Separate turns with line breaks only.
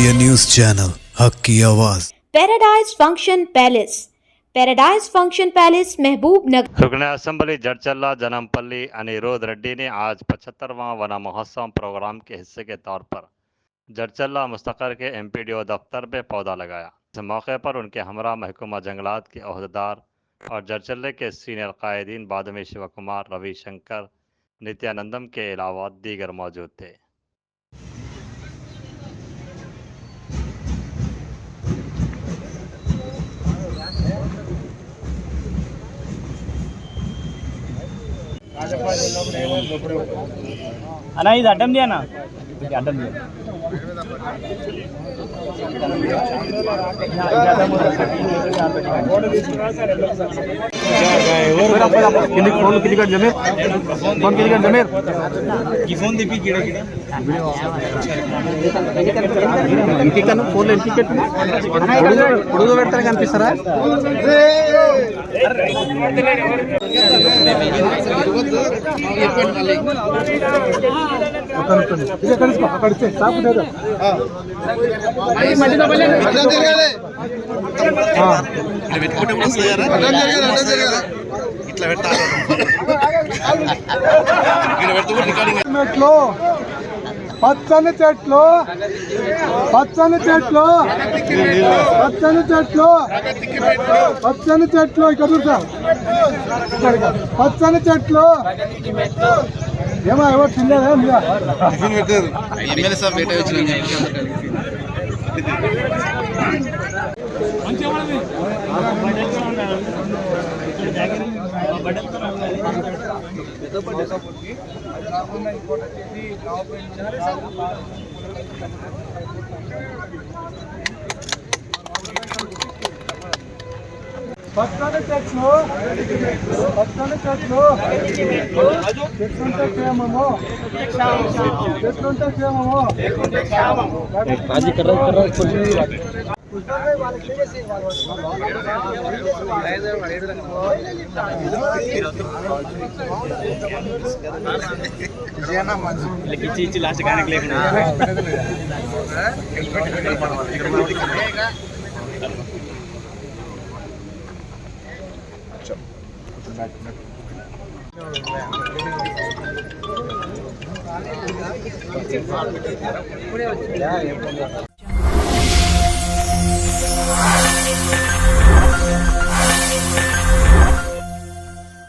India news channel हक की आवाज़।
Paradise function palace, paradise function palace महबूब नगर।
रुकन असम्बली जड़चल्ला जनमपल्ली अनिरुद्ध रेड्डी ने आज 75वां वन महोत्सव प्रोग्राम के हिस्से के तौर पर जड़चल्ला मुस्तकर के एमपीडीओ दफ्तर में पौधा लगाया। इस मौके पर उनके हमरा महकमा जंगलात के अहदेदार और जड़चल्ले के सीनियर कायदीन बादमी शिव कुमार, रविशंकर, नित्यानंदम के अलावा दीगर मौजूद थे।
అన్నా ఇది అడ్డం చేయనా అడ్డం చేయ फोन क्लिक जमीर फोन क्लिक जमीर की फोन दिपी कीड़ा कीड़ा इनकी कनु फोन इनकी పెట్టు పొడుగు పెడతారు కనిపిస్తారా అక్కడికి సాపు లేదు ఇట్లా పెట్టాలి పచ్చని చెట్లు పచ్చని చెట్లు పచ్చని చెట్లు పచ్చని చెట్లు ఇక్కడ చూసా పచ్చని చెట్లు ఏమో ఎవరు తినలేదా ఎమ్మెల్యే సార్ బయట వచ్చిన పచ్చని చెట్లు పచ్చని చెట్లు చెట్లుంటే క్షేమము చెట్లుంటే క్షేమము ఇచ్చి లాస్ట్ కానీ లేకుండా